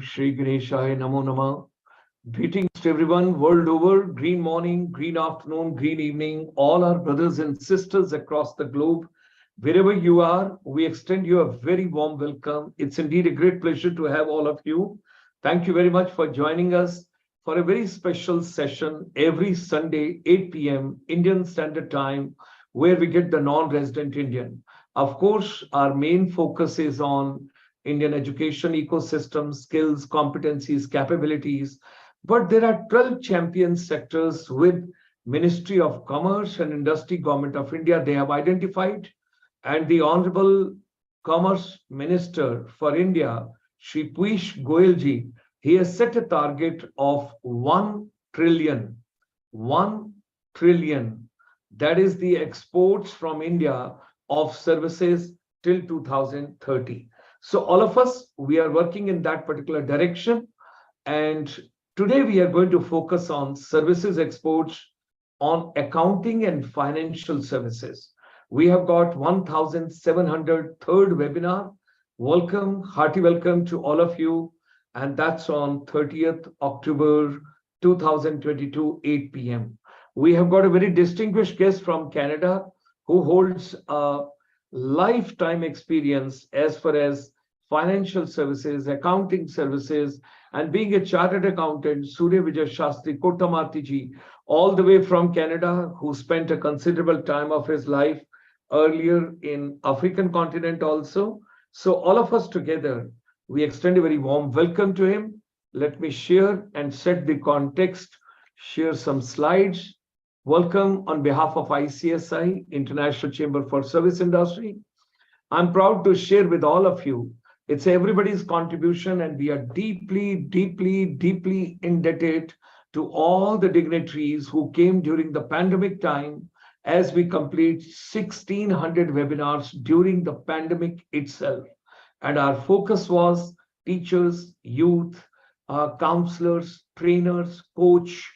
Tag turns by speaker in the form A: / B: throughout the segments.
A: Shri Ganeshaya Namo Namah. Greetings to everyone world over. Green morning, green afternoon, green evening. All our brothers and sisters across the globe. Wherever you are, we extend you a very warm welcome. It's indeed a great pleasure to have all of you. Thank you very much for joining us for a very special session every Sunday, 8 p.m. Indian Standard Time, where we get the non-resident Indian. Of course, our main focus is on Indian education ecosystem, skills, competencies, capabilities. But there are 12 champion sectors with Ministry of Commerce and Industry, Government of India, they have identified. And the Honorable Commerce Minister for India, Shri Piyush Goyal ji, he has set a target of 1 trillion. 1 trillion. That is the exports from India of services till 2030. So all of us, we are working in that particular direction. And today we are going to focus on services exports, on accounting and financial services. We have got 1,700 third webinar. Welcome, hearty welcome to all of you. And that's on 30th October 2022, 8 p.m. We have got a very distinguished guest from Canada who holds a lifetime experience as far as financial services, accounting services, and being a chartered accountant, Surya Vijay Sastry, Kotamarti ji, all the way from Canada, who spent a considerable time of his life earlier in African continent also. So all of us together, we extend a very warm welcome to him. Let me share and set the context, share some slides. Welcome on behalf of ICSI, International Chamber for Service Industry. I'm proud to share with all of you, it's everybody's contribution, and we are deeply, deeply, deeply indebted to all the dignitaries who came during the pandemic time as we complete 1,600 webinars during the pandemic itself. And our focus was teachers, youth, counselors, trainers, coach,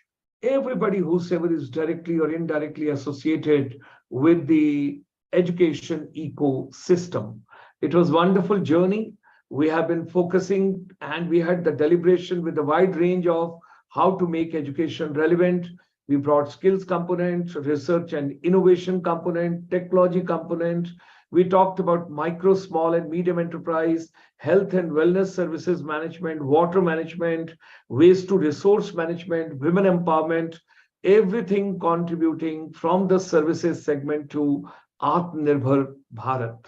A: everybody whosoever is directly or indirectly associated with the education ecosystem. It was a wonderful journey. We have been focusing, and we had the deliberation with a wide range of how to make education relevant. We brought skills component, research and innovation component, technology component. We talked about micro, small and medium enterprise, health and wellness services management, water management, waste to resource management, women empowerment, everything contributing from the services segment to Atmanirbhar Bharat.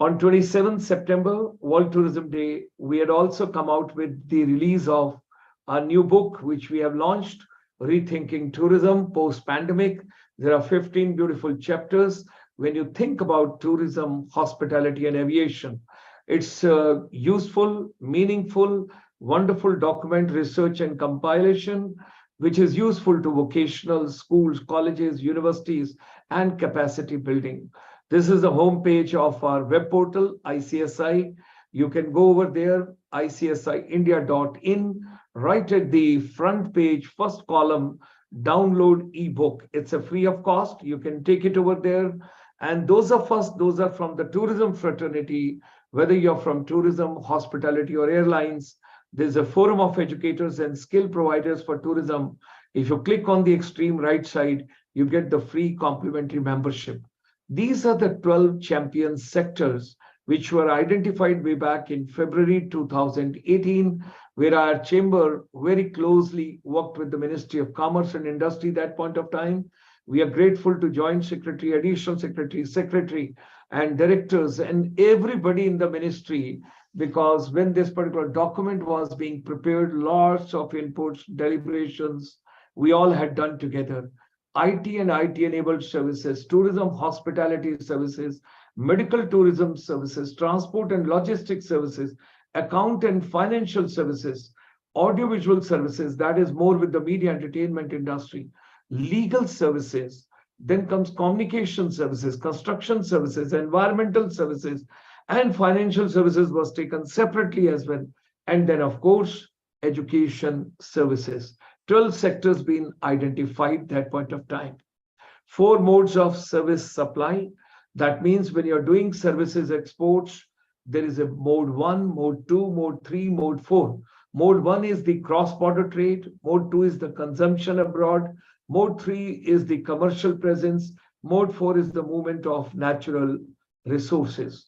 A: On 27th September, World Tourism Day, we had also come out with the release of a new book, which we have launched, Rethinking Tourism Post-Pandemic. There are 15 beautiful chapters. When you think about tourism, hospitality, and aviation, it's useful, meaningful, wonderful document, research and compilation, which is useful to vocational schools, colleges, universities, and capacity building. This is the homepage of our web portal, ICSI. You can go over there, icsiindia.in, right at the front page, first column, download ebook. It's a free of cost. You can take it over there. And those of us, those are from the tourism fraternity, whether you're from tourism, hospitality, or airlines, there's a forum of educators and skill providers for tourism. If you click on the extreme right side, you get the free complimentary membership. These are the 12 champion sectors which were identified way back in February 2018, where our chamber very closely worked with the Ministry of Commerce and Industry at that point of time. We are grateful to Joint Secretary, Additional Secretary, Secretary, and directors, and everybody in the ministry, because when this particular document was being prepared, lots of inputs, deliberations, we all had done together. IT and IT-enabled services, tourism, hospitality services, medical tourism services, transport and logistics services, account and financial services, audiovisual services, that is more with the media entertainment industry, legal services, then comes communication services, construction services, environmental services, and financial services was taken separately as well. And then, of course, education services. 12 sectors being identified at that point of time. 4 modes of service supply. That means when you're doing services exports, there is a mode 1, mode 2, mode 3, mode 4. Mode 1 is the cross-border trade. Mode 2 is the consumption abroad. Mode 3 is the commercial presence. Mode 4 is the movement of natural resources.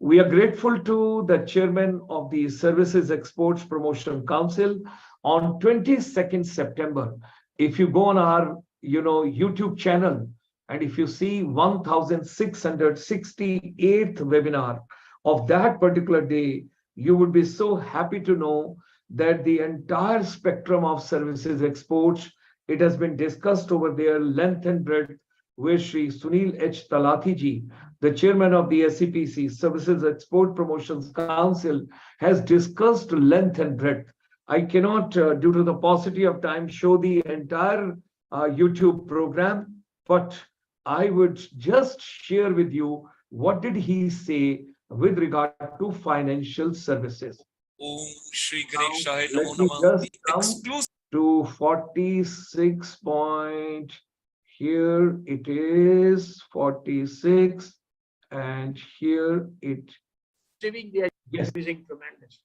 A: We are grateful to the chairman of the Services Exports Promotion Council on 22nd September. If you go on our YouTube channel, and if you see 1668th webinar of that particular day, you would be so happy to know that the entire spectrum of services exports, it has been discussed over there length and breadth, where Shri Sunil H. Talati ji, the chairman of the SEPC, Services Export Promotions Council, has discussed length and breadth. I cannot, due to the paucity of time, show the entire YouTube program, but I would just share with you what did he say with regard to financial services.
B: Om Shri Ganesha
A: Let me just come to 46 point. Here it is 46, and here it.
C: They are using tremendous.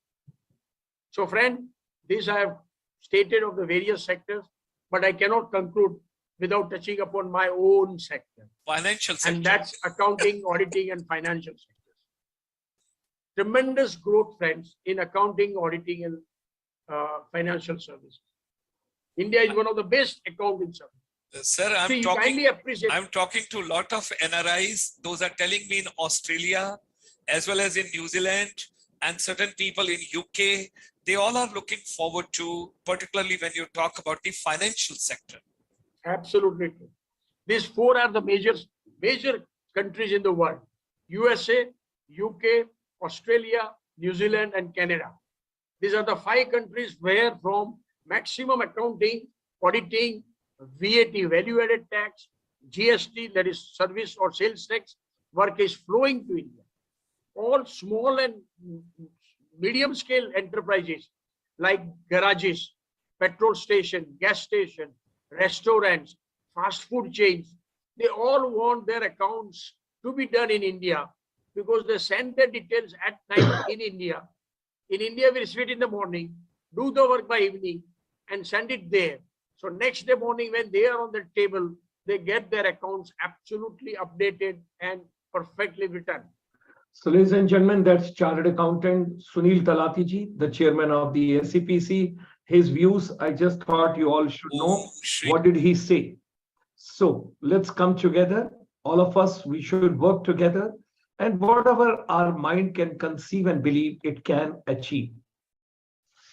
C: So, friend, this I have stated of the various sectors, but I cannot conclude without touching upon my own sector.
B: Financial sector.
C: And that's accounting, auditing, and financial sectors. Tremendous growth, friends, in accounting, auditing, and financial services. India is one of the best accounting services.
B: Sir, I'm talking to a lot of NRIs. Those are telling me in Australia, as well as in New Zealand, and certain people in UK. They all are looking forward to, particularly when you talk about the financial sector.
C: Absolutely true. These four are the major countries in the world: USA, UK, Australia, New Zealand, and Canada. These are the 5 countries where from maximum accounting, auditing, VAT, value-added tax, GST, that is service or sales tax, work is flowing to India. All small and medium-scale enterprises like garages, petrol station, gas station, restaurants, fast food chains, they all want their accounts to be done in India because they send their details at night in India. In India, we receive it in the morning, do the work by evening, and send it there. So next day morning, when they are on the table, they get their accounts absolutely updated and perfectly written.
A: So, ladies and gentlemen, that's Chartered Accountant Sunil Talati ji, the chairman of the SEPC. His views, I just thought you all should know. What did he say? So, let's come together. All of us, we should work together. And whatever our mind can conceive and believe, it can achieve.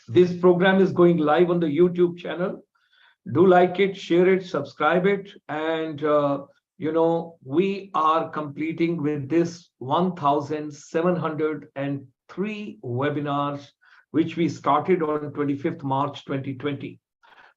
A: This program is going live on the YouTube channel. Do like it, share it, subscribe it. And, we are completing with this 1,703 webinars, which we started on 25th March 2020.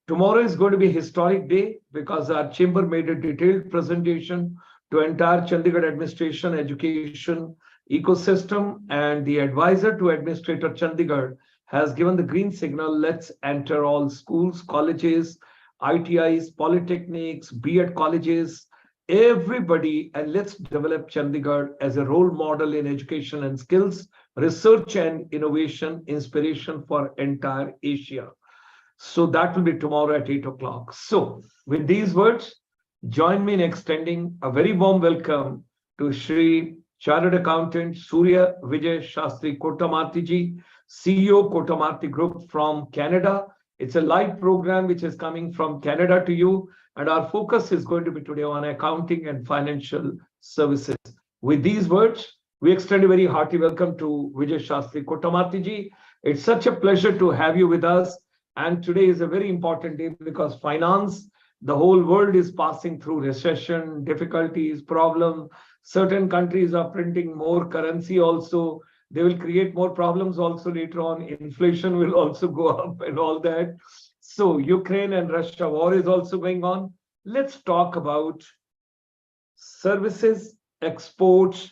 A: Tomorrow is going to be a historic day because our chamber made a detailed presentation to entire Chandigarh administration, education ecosystem, and the advisor to Administrator Chandigarh has given the green signal. Let's enter all schools, colleges, ITIs, polytechnics, B.Ed colleges, everybody, and let's develop Chandigarh as a role model in education and skills, research and innovation, inspiration for entire Asia. So that will be tomorrow at 8 o'clock. So with these words, join me in extending a very warm welcome to Shri Chartered Accountant Surya Vijay Sastry Kotamarti ji, CEO Kotamarti Group from Canada. It's a live program which is coming from Canada to you, and our focus is going to be today on accounting and financial services. With these words, we extend a very hearty welcome to Vijay Sastry Kotamarti ji. It's such a pleasure to have you with us. And today is a very important day because finance, the whole world is passing through recession, difficulties, problems. Certain countries are printing more currency also. They will create more problems also later on. Inflation will also go up and all that. So Ukraine and Russia war is also going on. Let's talk about services, exports,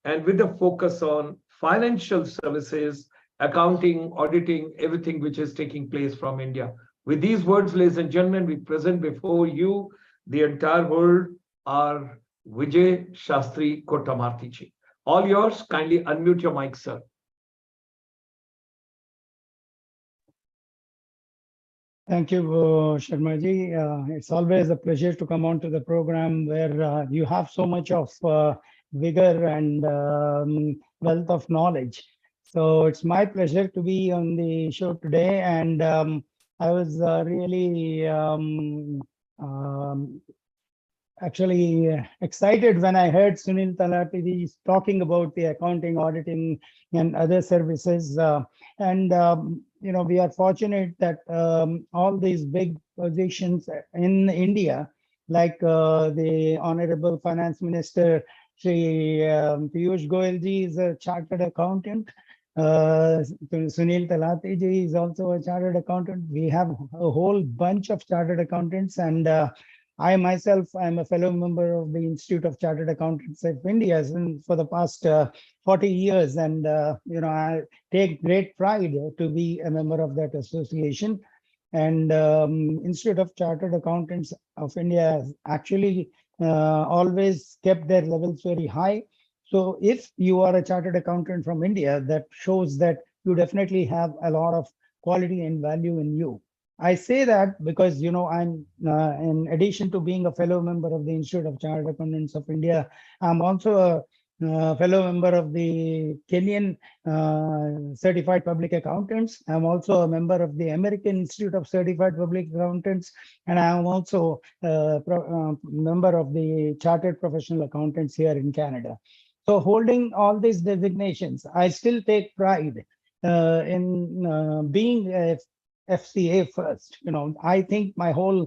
A: and with the focus on financial services, accounting, auditing, everything which is taking place from India. With these words, ladies and gentlemen, we present before you the entire world, our Vijay Sastry Kotamarti ji. All yours. Kindly unmute your mic, sir.
D: Thank you, Sharmaji. It's always a pleasure to come on to the program where you have so much of vigor and wealth of knowledge. So it's my pleasure to be on the show today. And I was really actually excited when I heard Sunil Talati talking about the accounting, auditing, and other services. We are fortunate that all these big positions in India, like the Honorable Finance Minister, Shri Piyush Goyal ji is a chartered accountant. Sunil Talati ji is also a chartered accountant. We have a whole bunch of chartered accountants, and I myself am a fellow member of the Institute of Chartered Accountants of India for the past 40 years. And, I take great pride to be a member of that association. And Institute of Chartered Accountants of India has actually always kept their levels very high. So if you are a chartered accountant from India, that shows that you definitely have a lot of quality and value in you. I say that because, I'm in addition to being a fellow member of the Institute of Chartered Accountants of India, I'm also a fellow member of the Kenyan Certified Public Accountants. I'm also a member of the American Institute of Certified Public Accountants, and I'm also a member of the Chartered Professional Accountants here in Canada. So holding all these designations, I still take pride in being a FCA first. I think my whole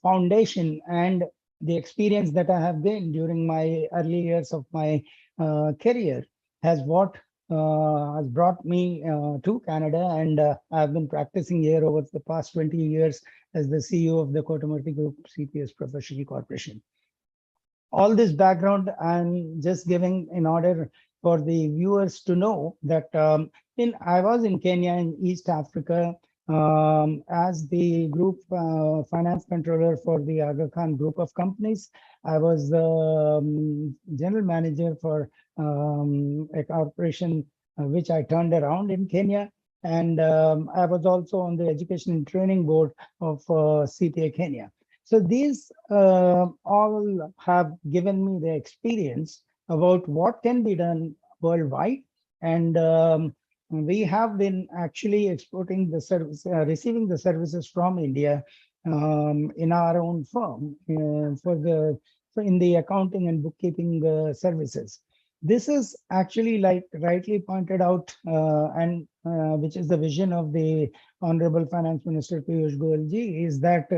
D: foundation and the experience that I have gained during my early years of my career has brought me to Canada, and I've been practicing here over the past 20 years as the CEO of the Kotamarti Group CPS Professional Corporation. All this background I'm just giving in order for the viewers to know that I was in Kenya in East Africa as the group finance controller for the Aga Khan group of companies. I was general manager for a corporation which I turned around in Kenya. And I was also on the education and training board of CPA Kenya. So these all have given me the experience about what can be done worldwide. And we have been actually exporting the service, receiving the services from India in our own firm in the accounting and bookkeeping services. This is actually, like rightly pointed out, and which is the vision of the Honorable Finance Minister Piyush Goyal ji, is that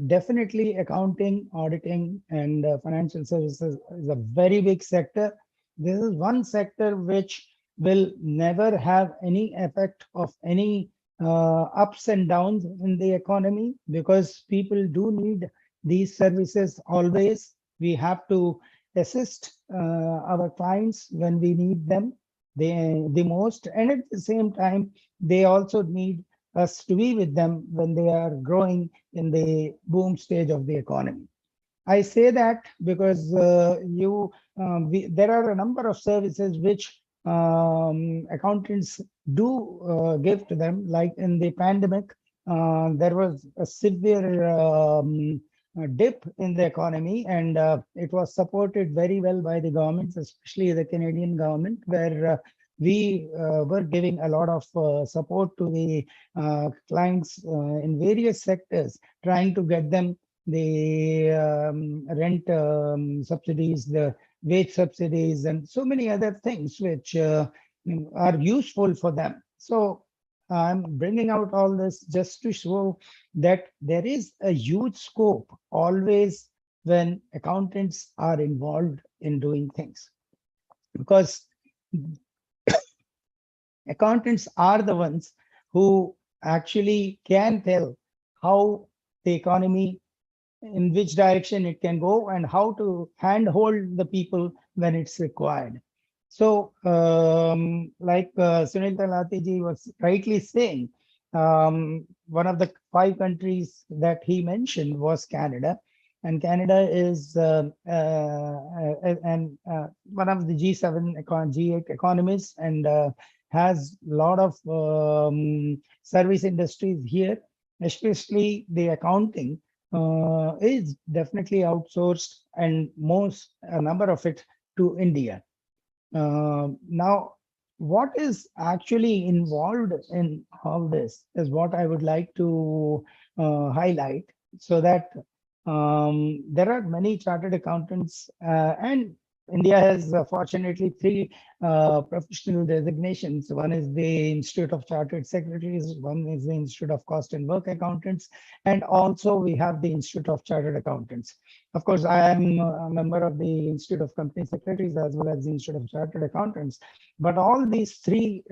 D: definitely accounting, auditing, and financial services is a very big sector. This is one sector which will never have any effect of any ups and downs in the economy, because people do need these services always. We have to assist our clients when we need them the most, and at the same time they also need us to be with them when they are growing in the boom stage of the economy. I say that because there are a number of services which accountants do give to them. Like in the pandemic, there was a severe dip in the economy, and it was supported very well by the governments, especially the Canadian government, where we were giving a lot of support to the clients in various sectors, trying to get them the rent subsidies, the wage subsidies, and so many other things which are useful for them. So I'm bringing out all this just to show that there is a huge scope always when accountants are involved in doing things, because accountants are the ones who actually can tell how the economy, in which direction it can go, and how to handhold the people when it's required. So like Sunil Talati ji was rightly saying, one of the 5 countries that he mentioned was Canada. and Canada is one of the G7, G8 economies, and has a lot of service industries here, especially the accounting is definitely outsourced, and a number of it to India. Now, what is actually involved in all this is what I would like to highlight, so that there are many chartered accountants, and India has fortunately three professional designations. One is the Institute of Chartered Secretaries, one is the Institute of Cost and Work Accountants, and also we have the Institute of Chartered Accountants. Of course, I am a member of the Institute of Company Secretaries as well as the Institute of Chartered Accountants. But all these three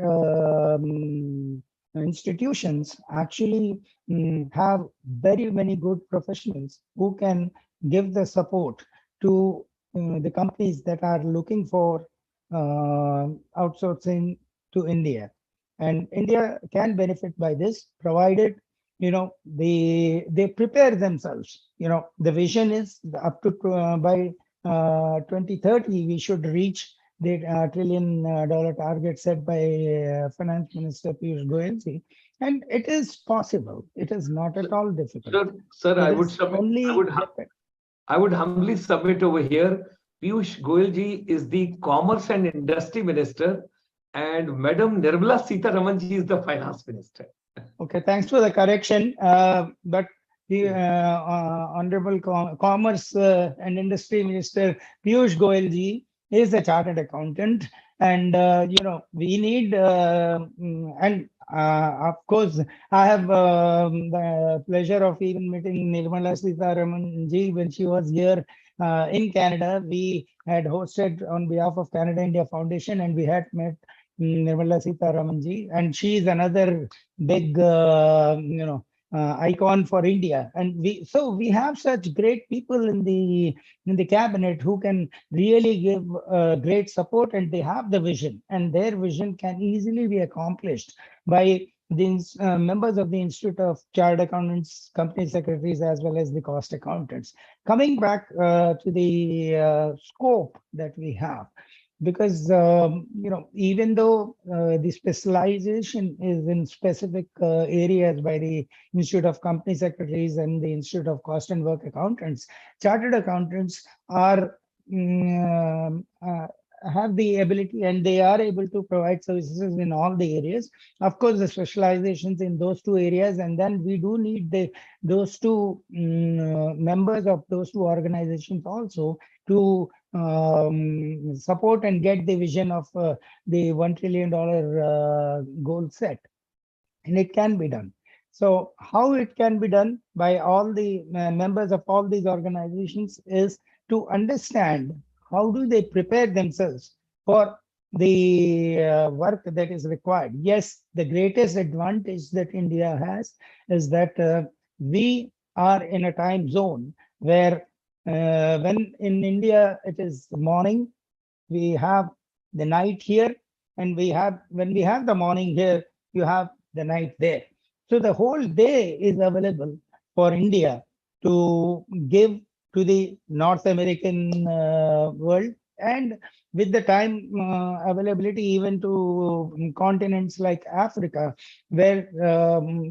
D: institutions actually have very many good professionals who can give the support to the companies that are looking for outsourcing to India. And India can benefit by this, provided they prepare themselves. The vision is up to by 2030 we should reach the $1 trillion target set by Finance Minister Piyush Goyal, and it is possible. It is not at all difficult.
A: Sir, I would submit, I would humbly submit over here. Piyush Goyal ji is the Commerce and Industry Minister, and Madam Nirmala Sitharaman ji is the Finance Minister.
D: Okay, thanks for the correction. But the Honorable Commerce and Industry Minister Piyush Goyal ji is a chartered accountant, and we need and of course I have the pleasure of even meeting Nirmala Sitharaman ji when she was here in Canada. We had hosted on behalf of Canada India Foundation, and we had met Nirmala Sitharaman ji, and she is another big icon for India. And we have such great people in the cabinet who can really give great support, and they have the vision, and their vision can easily be accomplished by the members of the Institute of Chartered Accountants, Company Secretaries, as well as the cost accountants. Coming back to the scope that we have, because even though the specialization is in specific areas by the Institute of Company Secretaries and the Institute of Cost and Work Accountants, chartered accountants are have the ability, and they are able to provide services in all the areas. Of course, the specializations in those two areas, and then we do need those two members of those two organizations also to support and get the vision of the $1 trillion goal set. And it can be done. So how it can be done by all the members of all these organizations is to understand how do they prepare themselves for the work that is required. Yes, the greatest advantage that India has is that we are in a time zone where when in India it is morning, we have the night here, and when we have the morning here, you have the night there. So the whole day is available for India to give to the North American world, and with the time availability even to continents like Africa, where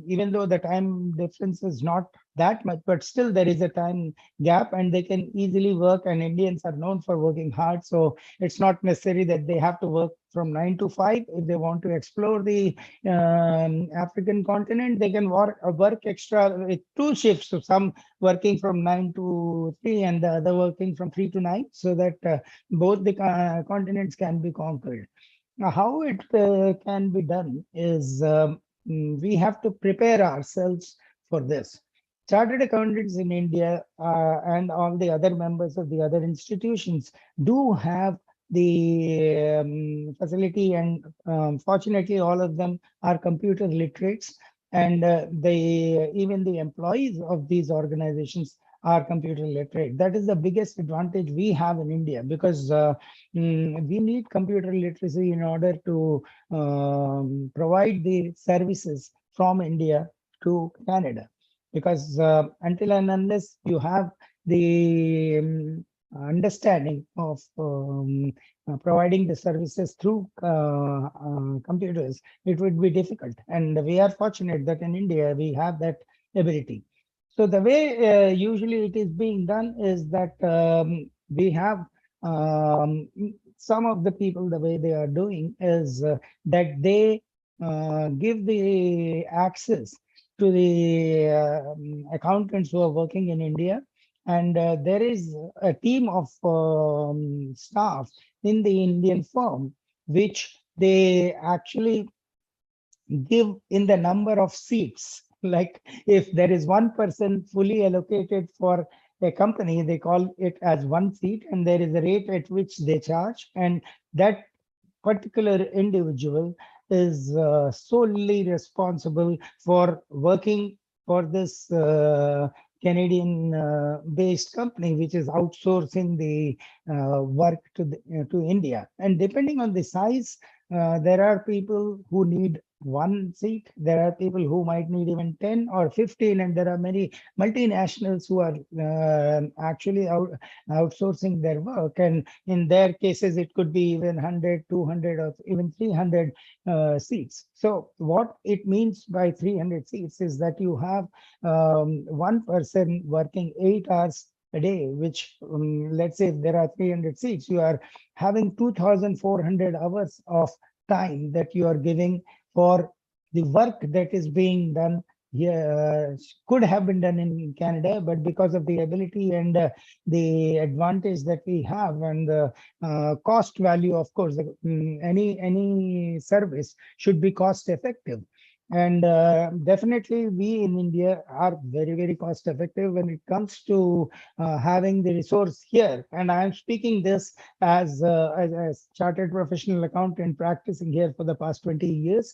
D: even though the time difference is not that much, but still there is a time gap, and they can easily work, and Indians are known for working hard. So it's not necessary that they have to work from 9 to 5. If they want to explore the African continent, they can work extra with 2 shifts. So some working from 9 to 3 and the other working from 3 to 9, so that both the continents can be conquered. Now, how it can be done is we have to prepare ourselves for this. Chartered accountants in India and all the other members of the other institutions do have the facility, and fortunately all of them are computer literates, and even the employees of these organizations are computer literate. That is the biggest advantage we have in India, because we need computer literacy in order to provide the services from India to Canada. Because until and unless you have the understanding of providing the services through computers, it would be difficult. And we are fortunate that in India we have that ability. So the way usually it is being done is that we have some of the people, the way they are doing is that they give the access to the accountants who are working in India. And there is a team of staff in the Indian firm, which they actually give in the number of seats. Like if there is one person fully allocated for a company, they call it as one seat, and there is a rate at which they charge. And that particular individual is solely responsible for working for this Canadian based company, which is outsourcing the work to India. And depending on the size, there are people who need one seat. There are people who might need even 10 or 15, and there are many multinationals who are actually outsourcing their work. And in their cases, it could be even 100, 200, or even 300 seats. So what it means by 300 seats is that you have one person working 8 hours a day, which let's say if there are 300 seats, you are having 2,400 hours of time that you are giving for the work that is being done here. Could have been done in Canada, but because of the ability and the advantage that we have and the cost value, of course, any service should be cost effective. And definitely we in India are very, very cost effective when it comes to having the resource here. And I'm speaking this as a chartered professional accountant practicing here for the past 20 years.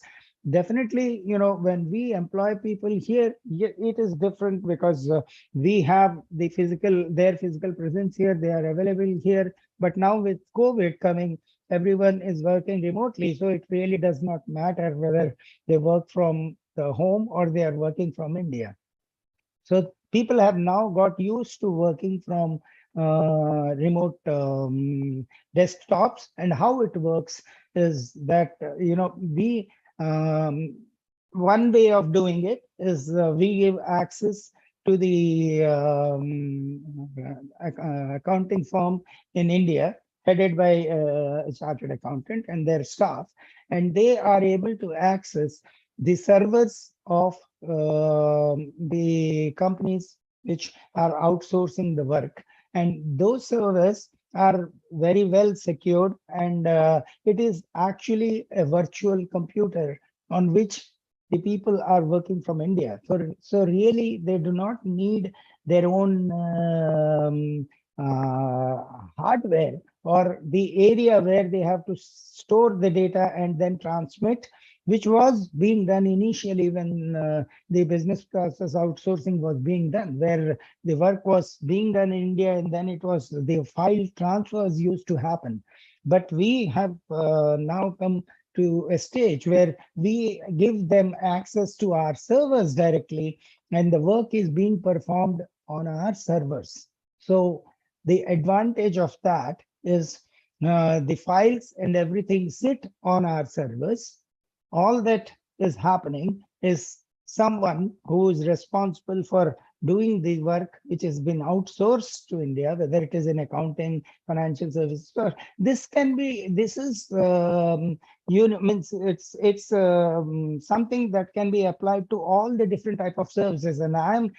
D: Definitely, when we employ people here, it is different because we have their physical presence here, they are available here. But now with COVID coming, everyone is working remotely. So it really does not matter whether they work from the home or they are working from India. So people have now got used to working from remote desktops. And how it works is that, one way of doing it is we give access to the accounting firm in India, headed by a chartered accountant and their staff, and they are able to access the servers of the companies which are outsourcing the work. And those servers are very well secured, and it is actually a virtual computer on which the people are working from India. So really, they do not need their own hardware or the area where they have to store the data and then transmit, which was being done initially when the business process outsourcing was being done, where the work was being done in India and then it was the file transfers used to happen. But we have now come to a stage where we give them access to our servers directly, and the work is being performed on our servers. So the advantage of that is the files and everything sit on our servers. All that is happening is someone who is responsible for doing the work which has been outsourced to India, whether it is in accounting, financial services, or this is means it's something that can be applied to all the different type of services. And I'm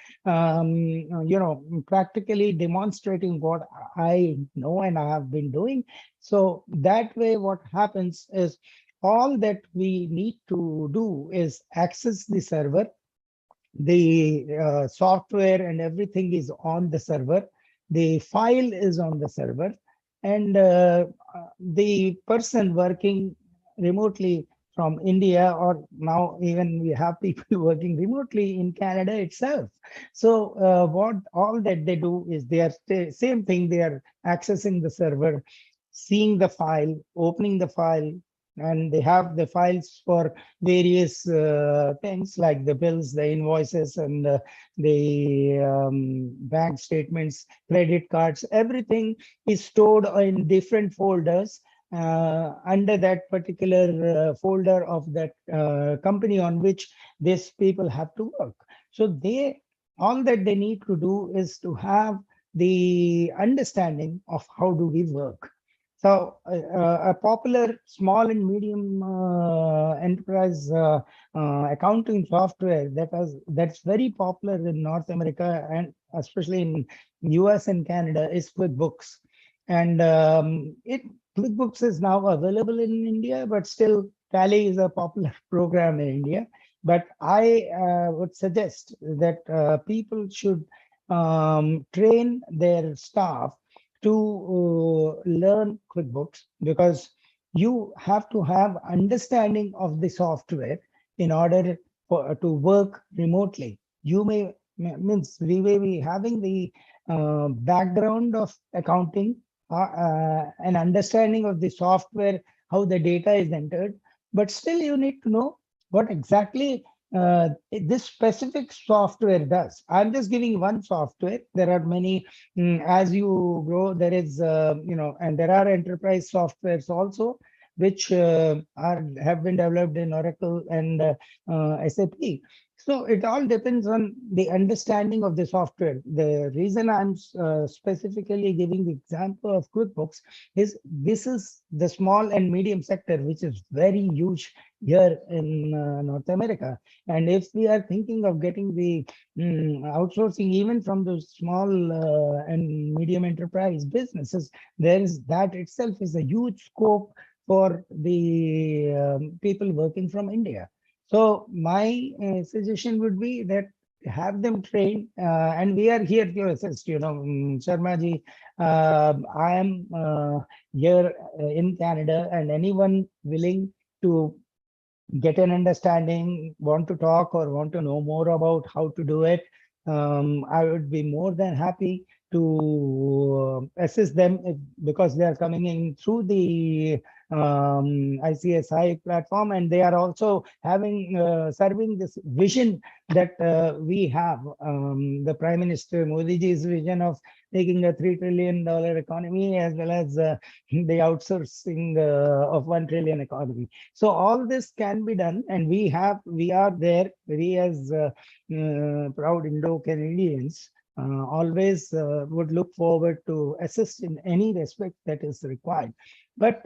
D: practically demonstrating what I know and I have been doing. So that way, what happens is all that we need to do is access the server. The software and everything is on the server. The file is on the server. And the person working remotely from India, or now even we have people working remotely in Canada itself. So what all that they do is they are same thing. They are accessing the server, seeing the file, opening the file, and they have the files for various things like the bills, the invoices, and the bank statements, credit cards. Everything is stored in different folders under that particular folder of that company on which these people have to work. So all that they need to do is to have the understanding of how do we work. So a popular small and medium enterprise accounting software that's very popular in North America and especially in US and Canada is QuickBooks. And QuickBooks is now available in India, but still Tally is a popular program in India. But I would suggest that people should train their staff to learn QuickBooks, because you have to have understanding of the software in order to work remotely. You means we may be having the background of accounting, an understanding of the software, how the data is entered, but still you need to know what exactly this specific software does. I'm just giving one software. There are many. As you grow, there is, and there are enterprise softwares also, which have been developed in Oracle and SAP. So it all depends on the understanding of the software. The reason I'm specifically giving the example of QuickBooks is this is the small and medium sector, which is very huge here in North America. And if we are thinking of getting the outsourcing even from those small and medium enterprise businesses, that itself is a huge scope for the people working from India. So my suggestion would be that have them trained, and we are here to assist. Sharma ji, I am here in Canada, and anyone willing to get an understanding, want to talk or want to know more about how to do it, I would be more than happy to assist them because they are coming in through the ICSI platform, and they are also having serving this vision that we have, the Prime Minister Modi ji's vision of making a $3 trillion economy, as well as the outsourcing of 1 trillion economy. So all this can be done, and we are there. We as proud Indo-Canadians always would look forward to assist in any respect that is required. But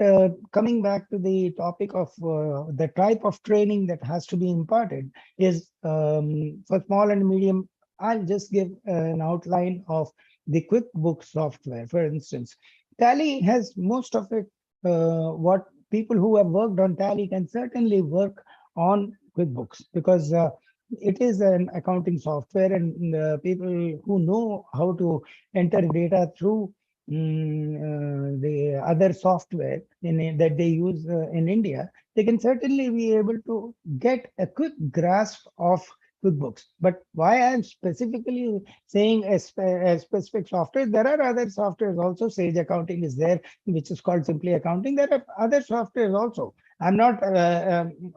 D: coming back to the topic of the type of training that has to be imparted is for small and medium, I'll just give an outline of the QuickBooks software. For instance, Tally has most of it. What people who have worked on Tally can certainly work on QuickBooks, because it is an accounting software, and people who know how to enter data through the other software that they use in India, they can certainly be able to get a quick grasp of QuickBooks. But why I'm specifically saying a specific software, there are other softwares also. Sage Accounting is there, which is called Simply Accounting. There are other softwares also. I'm not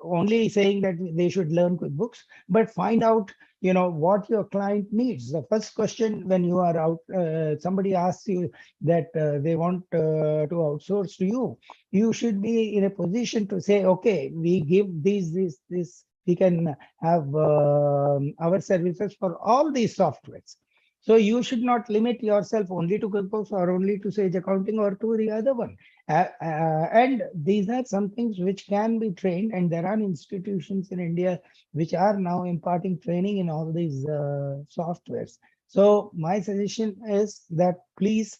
D: only saying that they should learn QuickBooks, but find out, what your client needs. The first question when you are out, somebody asks you that they want to outsource to you, you should be in a position to say, okay, we give this. We can have our services for all these softwares. So you should not limit yourself only to QuickBooks or only to Sage Accounting or to the other one. And these are some things which can be trained, and there are institutions in India which are now imparting training in all these softwares. So my suggestion is that please,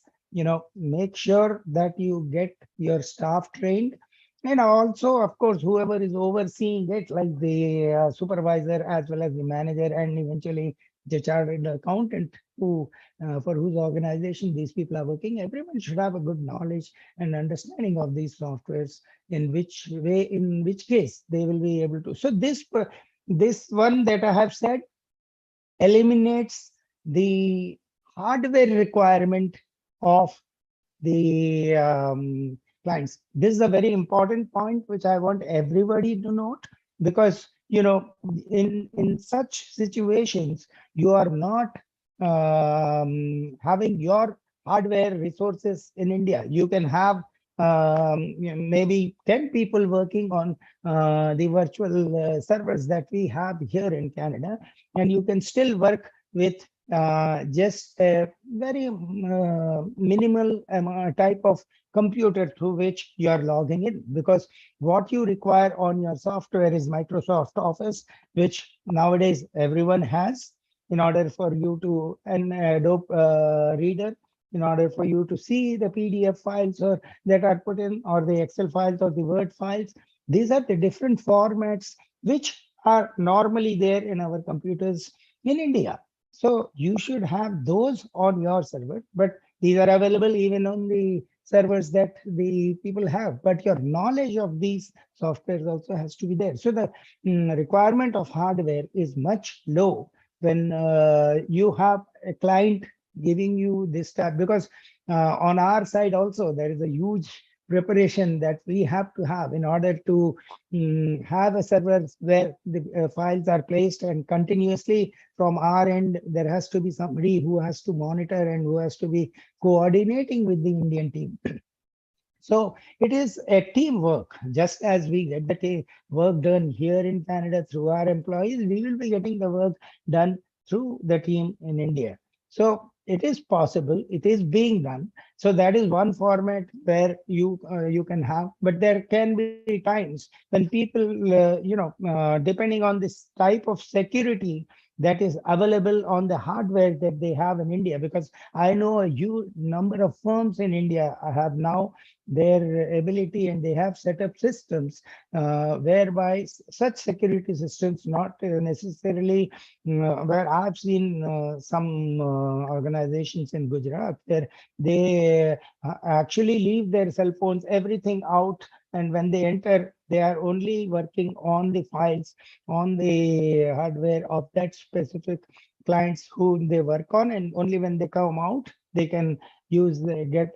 D: make sure that you get your staff trained. And also, of course, whoever is overseeing it, like the supervisor as well as the manager, and eventually the chartered accountant who for whose organization these people are working, everyone should have a good knowledge and understanding of these softwares, in which case they will be able to. So this one that I have said eliminates the hardware requirement of the clients. This is a very important point which I want everybody to note, because in such situations you are not having your hardware resources in India. You can have maybe 10 people working on the virtual servers that we have here in Canada, and you can still work with just a very minimal type of computer through which you are logging in, because what you require on your software is Microsoft Office, which nowadays everyone has, in order for you to, an Adobe Reader, in order for you to see the PDF files or that are put in, or the Excel files or the Word files. These are the different formats which are normally there in our computers in India. So you should have those on your server, but these are available even on the servers that the people have. But your knowledge of these softwares also has to be there. So the requirement of hardware is much low when you have a client giving you this stuff, because on our side also there is a huge preparation that we have to have in order to have a server where the files are placed, and continuously from our end there has to be somebody who has to monitor and who has to be coordinating with the Indian team. So it is a teamwork. Just as we get the work done here in Canada through our employees, we will be getting the work done through the team in India. So it is possible, it is being done. So that is one format where you can have, but there can be times when people, depending on this type of security that is available on the hardware that they have in India, because I know a huge number of firms in India have now their ability, and they have set up systems whereby such security systems, not necessarily where I've seen some organizations in Gujarat where they actually leave their cell phones, everything out, and when they enter, they are only working on the files, on the hardware of that specific clients whom they work on, and only when they come out, they can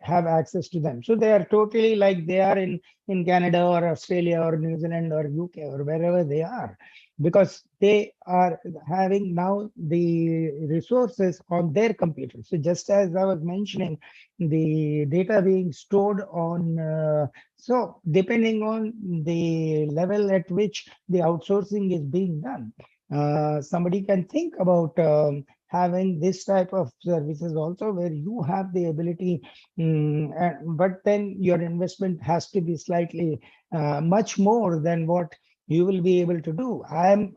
D: have access to them. So they are totally like they are in Canada or Australia or New Zealand or UK or wherever they are, because they are having now the resources on their computer. So just as I was mentioning, the data being stored on, so depending on the level at which the outsourcing is being done, somebody can think about having this type of services also, where you have the ability, but then your investment has to be slightly much more than what you will be able to do. I'm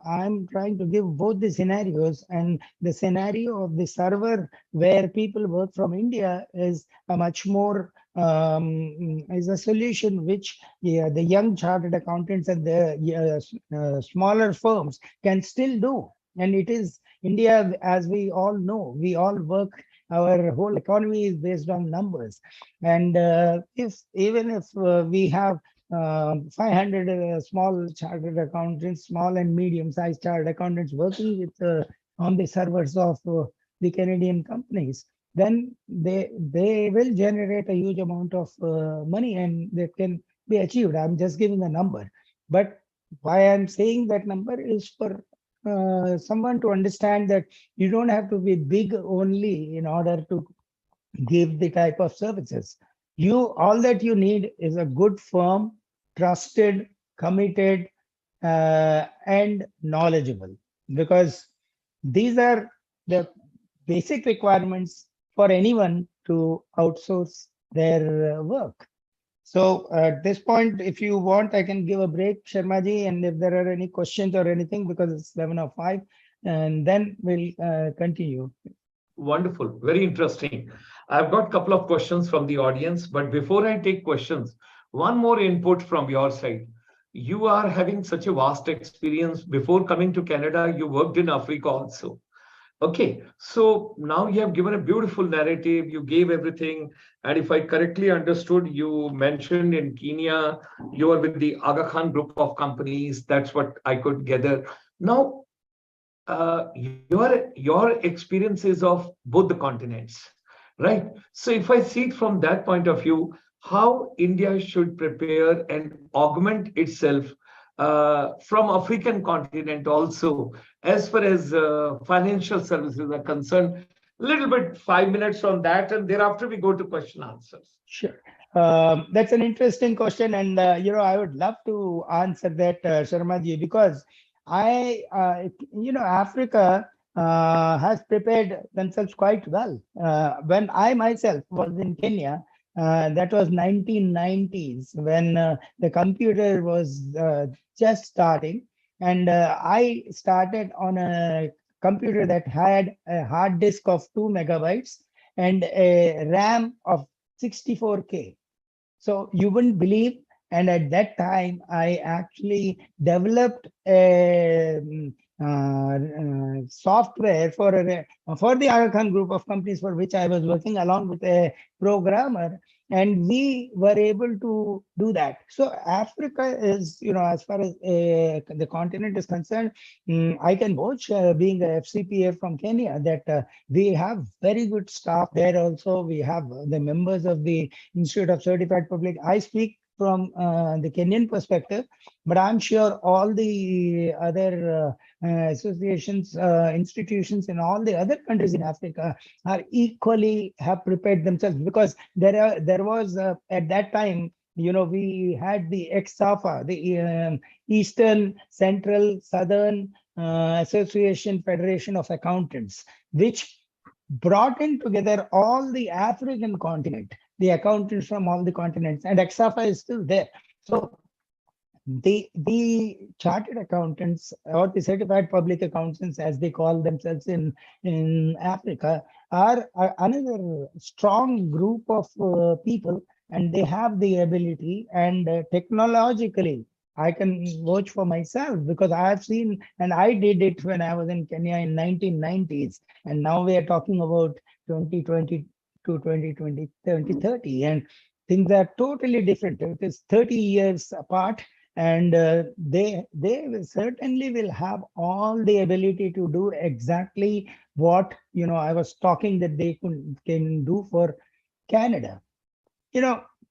D: trying to give both the scenarios, and the scenario of the server where people work from India is a much more is a solution which the young chartered accountants and the smaller firms can still do. And it is India, as we all know, we all work, our whole economy is based on numbers. And even if we have 500 small chartered accountants, small and medium-sized chartered accountants working with on the servers of the Canadian companies, then they will generate a huge amount of money, and that can be achieved. I'm just giving a number, but why I'm saying that number is for someone to understand that you don't have to be big only in order to give the type of services. All that you need is a good firm, trusted, committed, and knowledgeable, because these are the basic requirements for anyone to outsource their work. So at this point, if you want, I can give a break, Sharmaji, and if there are any questions or anything, because it's 11:05, and then we'll continue.
A: Wonderful. Very interesting. I've got a couple of questions from the audience, but before I take questions, one more input from your side. You are having such a vast experience. Before coming to Canada, you worked in Africa also. Okay, so now you have given a beautiful narrative. You gave everything. And if I correctly understood, you mentioned in Kenya, you are with the Aga Khan group of companies. That's what I could gather. Now, your experiences of both the continents, right? So if I see it from that point of view, how India should prepare and augment itself from African continent also, as far as financial services are concerned. Little bit 5 minutes on that, and thereafter we go to question answers.
D: Sure. That's an interesting question, and I would love to answer that, Sharmaji, because Africa has prepared themselves quite well. When I myself was in Kenya, that was 1990s, when the computer was just starting, and I started on a computer that had a hard disk of 2 megabytes and a RAM of 64K. So you wouldn't believe. And at that time, I actually developed a software for the Aga Khan group of companies for which I was working along with a programmer, and we were able to do that. So Africa is, as far as the continent is concerned, I can vouch, being a FCPA from Kenya, that we have very good staff there. Also, we have the members of the Institute of Certified Public. I speak from the Kenyan perspective, but I'm sure all the other associations, institutions in all the other countries in Africa are equally have prepared themselves, because there was at that time, we had the EXAFA, the Eastern, Central, Southern Association Federation of Accountants, which brought in together all the African continent, the accountants from all the continents, and EXAFA is still there. So the chartered accountants, or the certified public accountants, as they call themselves in Africa, are another strong group of people, and they have the ability, and technologically, I can vouch for myself, because I have seen, and I did it when I was in Kenya in 1990s, and now we are talking about 2020 to 2020, 2030, and things are totally different. It is 30 years apart, and they certainly will have all the ability to do exactly what I was talking that they can do for Canada.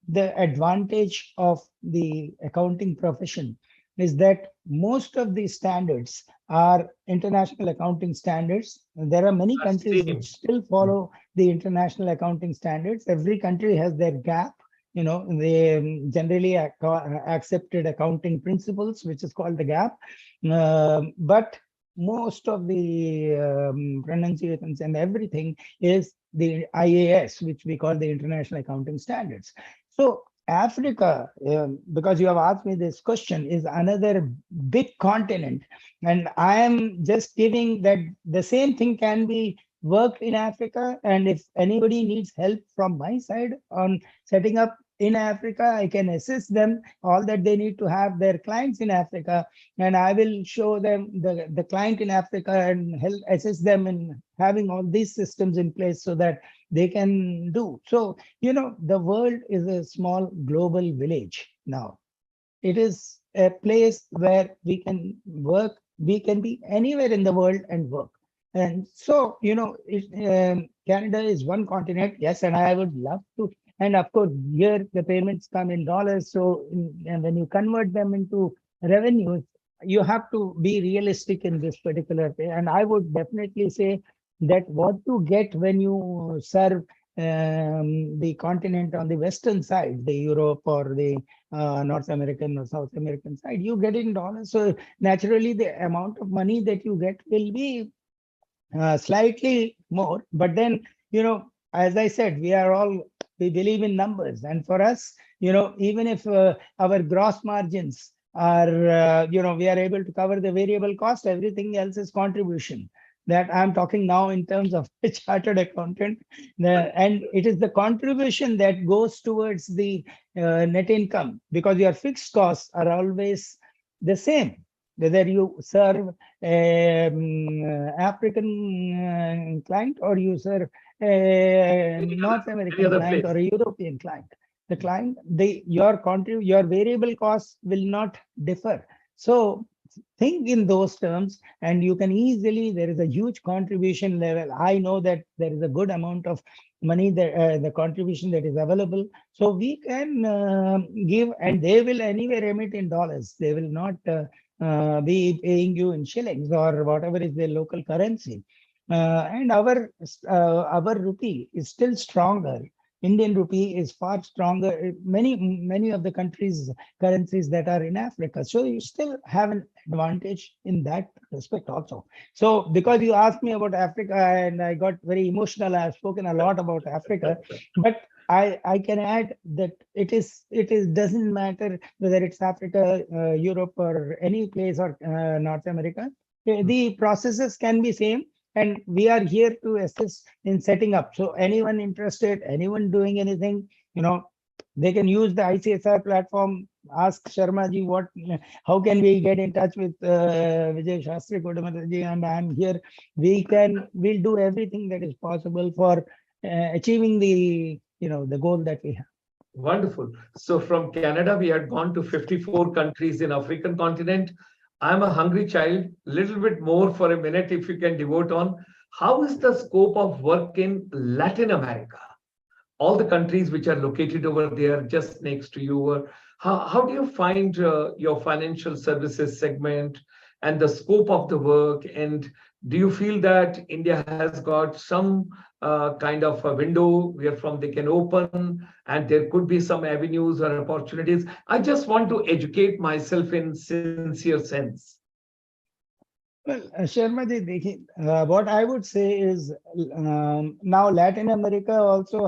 D: The advantage of the accounting profession is that most of these standards are international accounting standards. There are many countries which still follow the international accounting standards. Every country has their gap. They generally accepted accounting principles, which is called the gap. But most of the pronunciations and everything is the IAS, which we call the International Accounting Standards. So Africa, because you have asked me this question, is another big continent. And I am just giving that the same thing can be worked in Africa. And if anybody needs help from my side on setting up in Africa, I can assist them. All that they need to have their clients in Africa, and I will show them the client in Africa and help assist them in having all these systems in place so that they can do. So, the world is a small global village now. It is a place where we can work. We can be anywhere in the world and work. And so, Canada is one continent, yes, and I would love to. And of course, here the payments come in dollars. So and when you convert them into revenues, you have to be realistic in this particular way. And I would definitely say that what you get when you serve the continent on the western side, the Europe or the North American or South American side, you get in dollars. So naturally, the amount of money that you get will be slightly more. But then, as I said, we believe in numbers. And for us, even if our gross margins are, we are able to cover the variable cost, everything else is contribution. That I'm talking now in terms of a chartered accountant. And it is the contribution that goes towards the net income, because your fixed costs are always the same. Whether you serve African client, or you serve a North American client or a European client, your variable costs will not differ. So think in those terms, and you can easily, there is a huge contribution level. I know that there is a good amount of money that the contribution that is available. So we can give, and they will anyway remit in dollars. They will not be paying you in shillings or whatever is their local currency. And our rupee is still stronger. Indian rupee is far stronger. Many of the countries' currencies that are in Africa. So you still have an advantage in that respect also. So because you asked me about Africa and I got very emotional, I've spoken a lot about Africa, but I can add that it doesn't matter whether it's Africa, Europe, or any place, or North America. The processes can be same. And we are here to assist in setting up. So anyone interested, anyone doing anything, they can use the ICSR platform. Ask Sharma ji how can we get in touch with Vijay Sastry Kotamarti, and I'm here. We'll do everything that is possible for achieving the goal that we have.
A: Wonderful. So from Canada, we had gone to 54 countries in African continent. I'm a hungry child, little bit more for a minute if you can devote on. How is the scope of work in Latin America? All the countries which are located over there just next to you. How do you find your financial services segment and the scope of the work? And do you feel that India has got some kind of a window where from they can open and there could be some avenues or opportunities? I just want to educate myself in sincere sense.
D: Well, Sharma ji, what I would say is now Latin America also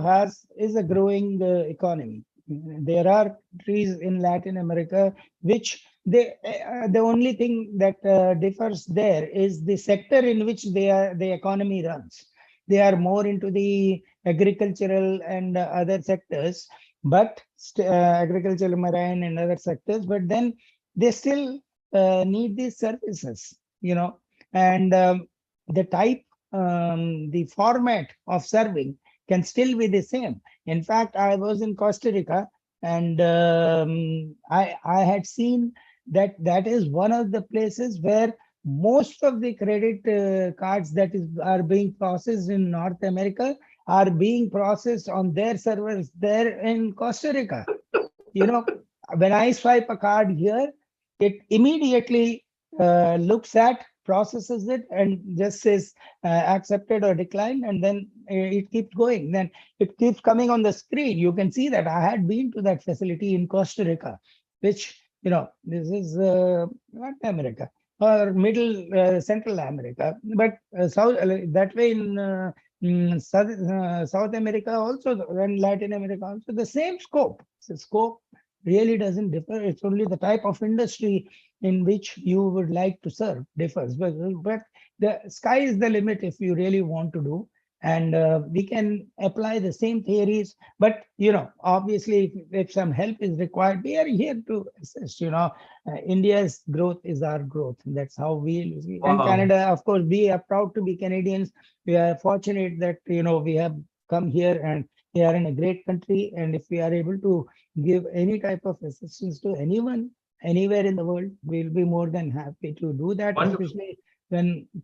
D: is a growing economy. There are countries in Latin America which the only thing that differs there is the sector in which the economy runs. They are more into the agricultural and other sectors, but agricultural, marine, and other sectors. But then they still need these services, and the type, the format of serving can still be the same. In fact, I was in Costa Rica, and I had seen that is one of the places where most of the credit cards that are being processed in North America are being processed on their servers there in Costa Rica. When I swipe a card here, it immediately looks at, processes it, and just says accepted or declined, and then it keeps going. Then it keeps coming on the screen. You can see that I had been to that facility in Costa Rica, which, this is Latin America or Middle Central America, but South that way in South America also, and Latin America also, the same scope. The scope really doesn't differ. It's only the type of industry in which you would like to serve differs. But the sky is the limit if you really want to do. And we can apply the same theories. But, obviously, if some help is required, we are here to assist. India's growth is our growth. That's how we
A: Wow.
D: And Canada, of course, we are proud to be Canadians. We are fortunate that, we have come here and we are in a great country. And if we are able to give any type of assistance to anyone, anywhere in the world, we'll be more than happy to do that.
A: Wonderful.
D: Especially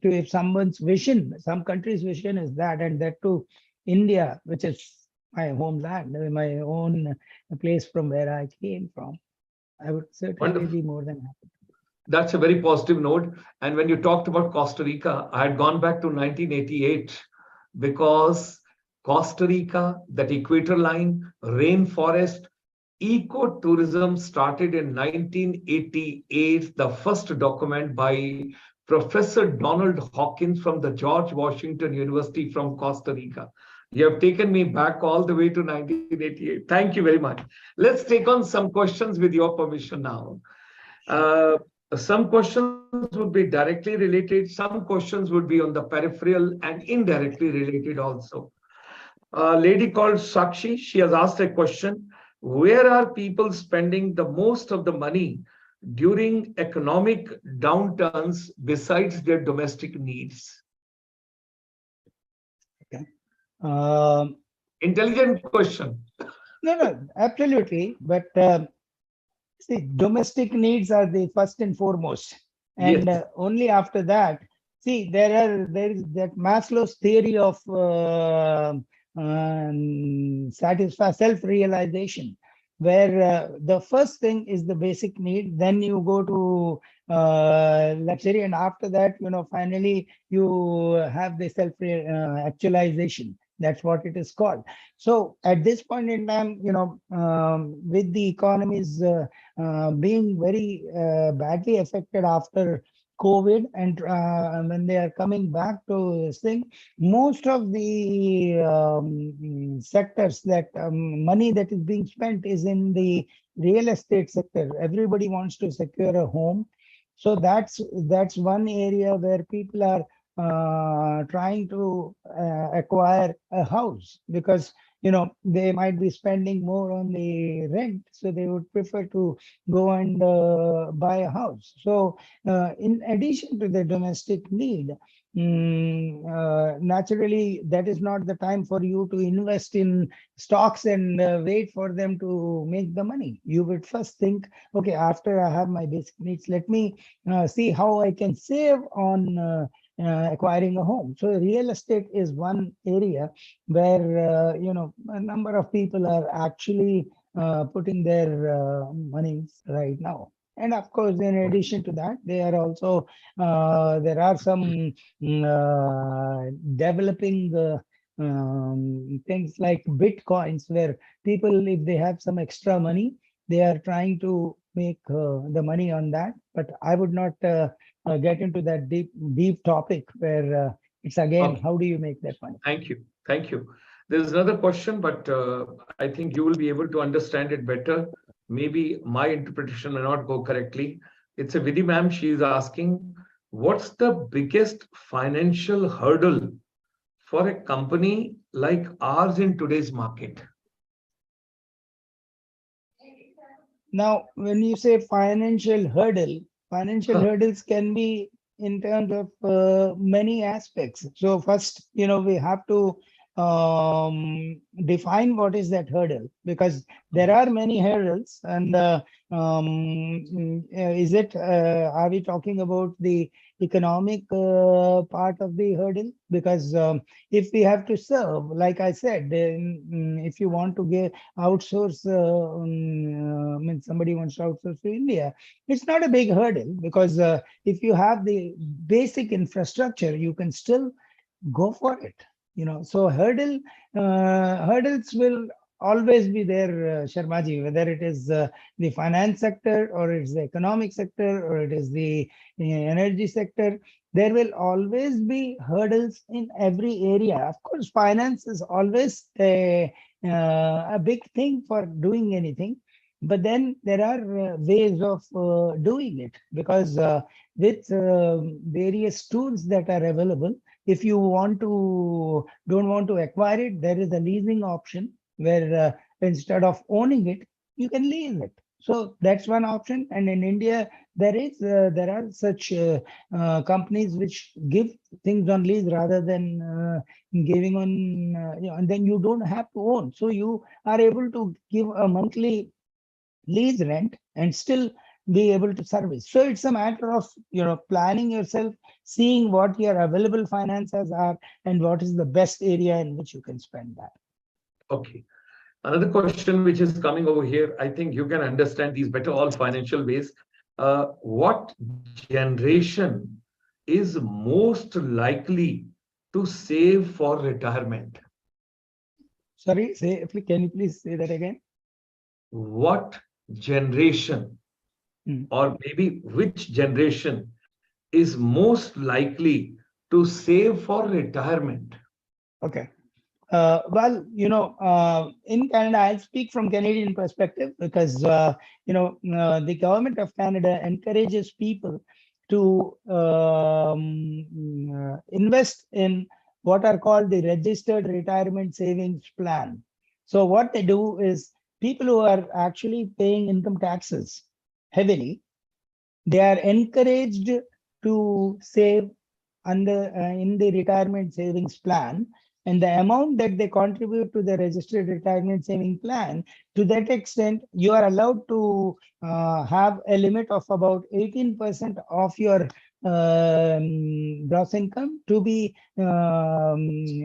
D: if someone's vision, some country's vision is that, and that to India, which is my homeland, my own place from where I came from, I would certainly
A: Wonderful.
D: be more than happy.
A: That's a very positive note. And when you talked about Costa Rica, I had gone back to 1988 because Costa Rica, that equator line, rainforest, ecotourism started in 1988, the first document by Professor Donald Hawkins from the George Washington University from Costa Rica. You have taken me back all the way to 1988. Thank you very much. Let's take on some questions with your permission now. Some questions would be directly related. Some questions would be on the peripheral and indirectly related also. A lady called Sakshi, she has asked a question. Where are people spending the most of the money during economic downturns besides their domestic needs?
D: Okay.
A: Intelligent question.
D: No, absolutely. But see, domestic needs are the first and foremost. And
A: Yes.
D: only after that, see, there is that Maslow's theory of self-realization, where the first thing is the basic need, then you go to luxury, and after that, finally you have the self actualization. That's what it is called. So at this point in time, with the economies being very badly affected after COVID, and when they are coming back to this thing, most of the sectors that money that is being spent is in the real estate sector. Everybody wants to secure a home. So that's one area where people are trying to acquire a house, because they might be spending more on the rent, so they would prefer to go and buy a house. So in addition to the domestic need, naturally, that is not the time for you to invest in stocks and wait for them to make the money. You would first think, okay, after I have my basic needs, let me see how I can save on acquiring a home. So real estate is one area where a number of people are actually putting their monies right now. And of course, in addition to that, they are also there are some developing things like bitcoins, where people, if they have some extra money, they are trying to make the money on that. But I would not get into that deep topic where it's again,
A: Okay.
D: how do you make that money?
A: Thank you. Thank you. There's another question, but I think you will be able to understand it better. Maybe my interpretation may not go correctly. It's a Vidhi ma'am. She is asking, what's the biggest financial hurdle for a company like ours in today's market?
D: Now, when you say financial hurdles can be in terms of many aspects. So first, we have to define what is that hurdle, because there are many hurdles. And are we talking about the economic part of the hurdle? Because if we have to serve, like I said, if you want to get outsource, somebody wants to outsource to India, it's not a big hurdle, because if you have the basic infrastructure, you can still go for it. So hurdles will always be there, Sharmaji, whether it is the finance sector, or it's the economic sector, or it is the energy sector. There will always be hurdles in every area. Of course, finance is always a big thing for doing anything. But then there are ways of doing it, because with various tools that are available, if you don't want to acquire it, there is a leasing option where instead of owning it, you can lease it. So that's one option. And in India, there are such companies which give things on lease rather than giving on, and then you don't have to own. So you are able to give a monthly lease rent and still be able to service. So it's a matter of planning yourself, seeing what your available finances are, and what is the best area in which you can spend that.
A: Okay. Another question which is coming over here, I think you can understand these better, all financial ways. What generation is most likely to save for retirement?
D: Sorry, can you please say that again?
A: What generation, or maybe which generation is most likely to save for retirement?
D: Okay. Well, in Canada, I'll speak from Canadian perspective, because, the government of Canada encourages people to invest in what are called the registered retirement savings plan. So what they do is, people who are actually paying income taxes heavily, they are encouraged to save under in the retirement savings plan, and the amount that they contribute to the registered retirement saving plan, to that extent, you are allowed to have a limit of about 18% of your gross income to be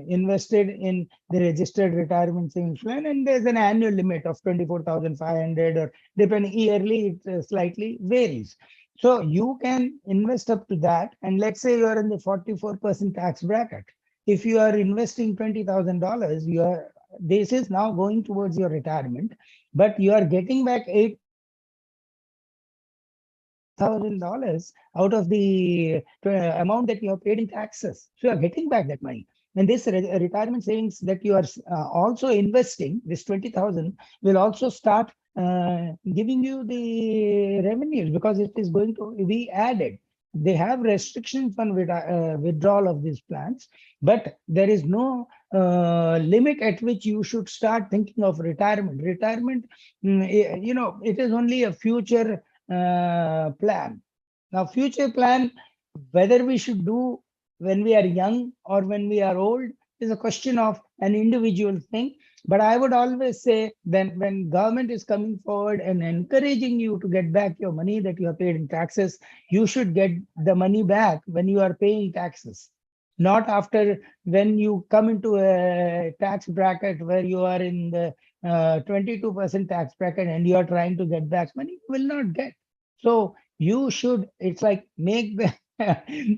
D: invested in the registered retirement savings plan, and there's an annual limit of 24,500, or depending yearly, it slightly varies. So you can invest up to that, and let's say you are in the 44% tax bracket. If you are investing $20,000, this is now going towards your retirement, but you are getting back $8,000 out of the amount that you have paid in taxes. So you are getting back that money. And this retirement savings that you are also investing, this 20,000 will also start giving you the revenues, because it is going to be added. They have restrictions on withdrawal of these plans, but there is no limit at which you should start thinking of retirement. Retirement, it is only a future plan. Now, future plan, whether we should do when we are young or when we are old, is a question of an individual thing. But I would always say that when government is coming forward and encouraging you to get back your money that you have paid in taxes, you should get the money back when you are paying taxes, not after when you come into a tax bracket where you are in the 22% tax bracket and you are trying to get back money, you will not get. So you should, it's like make the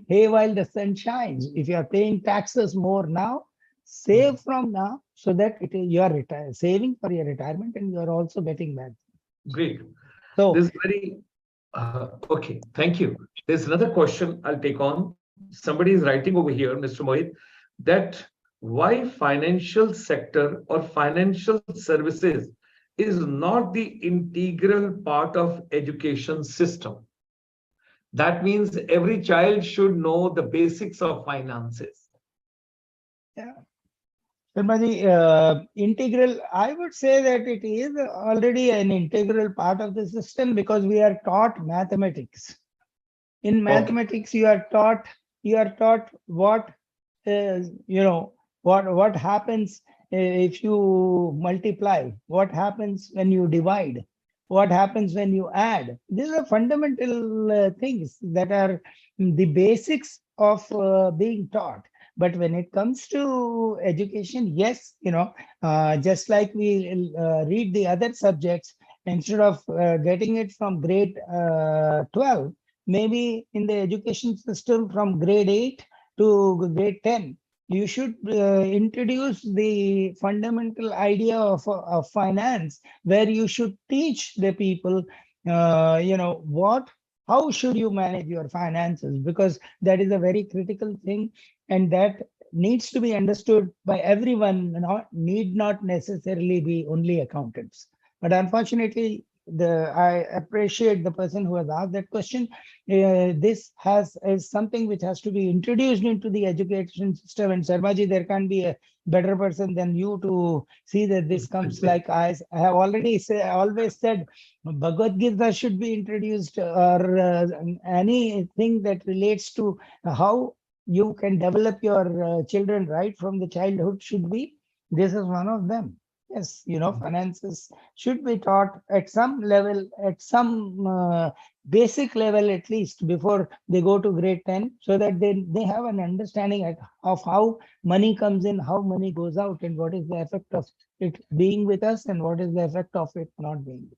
D: hay while the sun shines. If you are paying taxes more now, save from now, so that you are saving for your retirement and you are also getting back.
A: Great.
D: So
A: this very okay. Thank you. There's another question I'll take on. Somebody is writing over here, Mr. Mohit, that why financial sector or financial services is not the integral part of education system. That means every child should know the basics of finances.
D: yeah. Integral, I would say that it is already an integral part of the system, because we are taught mathematics. In mathematics, you are taught what what happens if you multiply, what happens when you divide, what happens when you add. These are fundamental things that are the basics of being taught. But when it comes to education, yes, just like we read the other subjects, instead of getting it from grade 12, maybe in the education system from grade 8 to grade 10, you should introduce the fundamental idea of finance, where you should teach the people, how should you manage your finances, because that is a very critical thing, and that needs to be understood by everyone, need not necessarily be only accountants. But unfortunately, I appreciate the person who has asked that question. This is something which has to be introduced into the education system. And Sharmaji, there can't be a better person than you to see that this comes. Like I have always said, Bhagavad Gita should be introduced, or anything that relates to how you can develop your children right from the childhood should be. This is one of them. Yes, finances should be taught at some level, at some basic level at least, before they go to grade 10, so that they have an understanding of how money comes in, how money goes out, and what is the effect of it being with us, and what is the effect of it not being with us.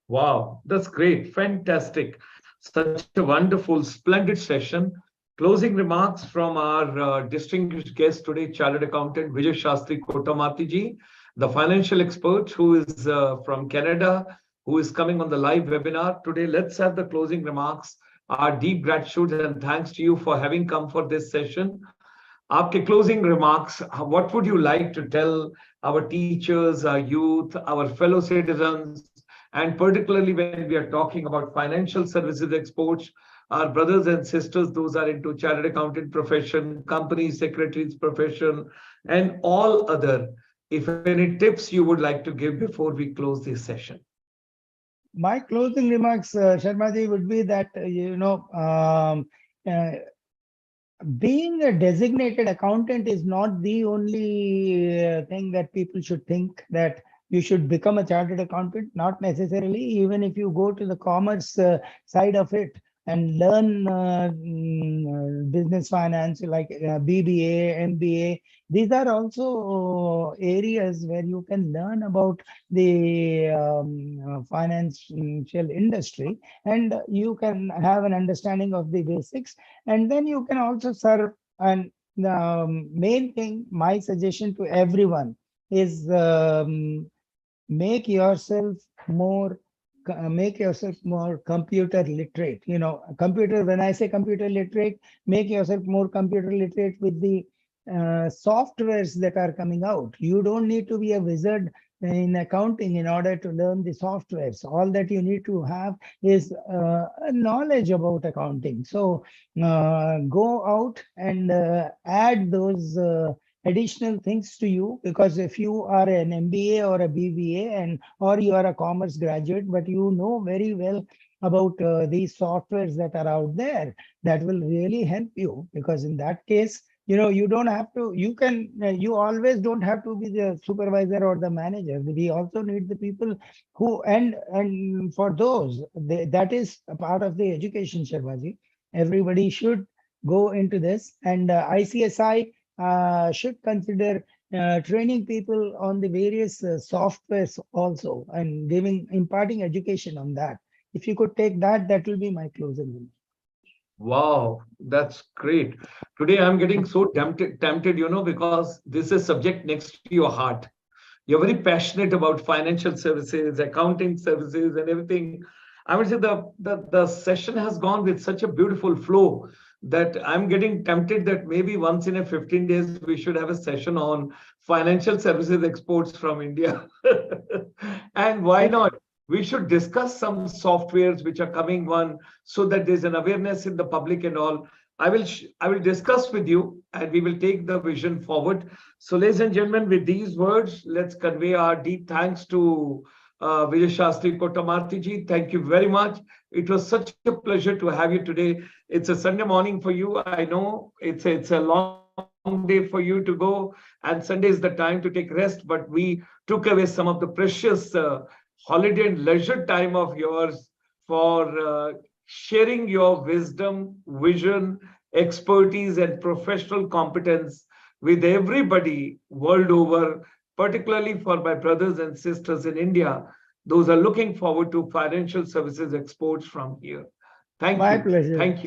A: Wow, that's great. Fantastic. Such a wonderful, splendid session. Closing remarks from our distinguished guest today, Chartered Accountant Vijay Sastry Kotamarti ji, the financial expert who is from Canada, who is coming on the live webinar today. Let's have the closing remarks. Our deep gratitude and thanks to you for having come for this session. Aapke closing remarks, what would you like to tell our teachers, our youth, our fellow citizens, and particularly when we are talking about financial services exports, our brothers and sisters, those are into chartered accountant profession, company secretaries profession, and all other. If any tips you would like to give before we close this session.
D: My closing remarks, Sharmaji, would be that, being a designated accountant is not the only thing that people should think that you should become a chartered accountant. Not necessarily. Even if you go to the commerce side of it and learn business finance like BBA, MBA, these are also areas where you can learn about the financial industry, and you can have an understanding of the basics, and then you can also serve. And the main thing, my suggestion to everyone is make yourself more computer literate. Computer, when I say computer literate, make yourself more computer literate with the softwares that are coming out. You don't need to be a wizard in accounting in order to learn the softwares. All that you need to have is a knowledge about accounting. So go out and add those additional things to you, because if you are an MBA or a BBA or you are a commerce graduate, but you know very well about these softwares that are out there, that will really help you, because in that case, you don't have to, you always don't have to be the supervisor or the manager. We also need the people who, and for those, that is a part of the education, Sharmaji. Everybody should go into this, and ICSI should consider training people on the various softwares also, and imparting education on that. If you could take that, that will be my closing remark.
A: Wow, that's great. Today I'm getting so tempted, because this is subject next to your heart. You're very passionate about financial services, accounting services, and everything. I would say the session has gone with such a beautiful flow that I'm getting tempted that maybe once in a 15 days we should have a session on financial services exports from India. And why not? We should discuss some softwares which are coming one, so that there's an awareness in the public and all. I will discuss with you, and we will take the vision forward. So, ladies and gentlemen, with these words, let's convey our deep thanks to Vijay Sastry Kotamarti ji. Thank you very much. It was such a pleasure to have you today. It's a Sunday morning for you. I know it's a long day for you to go, and Sunday is the time to take rest. But we took away some of the precious holiday and leisure time of yours for sharing your wisdom, vision, expertise, and professional competence with everybody world over, particularly for my brothers and sisters in India. Those are looking forward to financial services exports from here. Thank you.
D: My pleasure.
A: Thank you.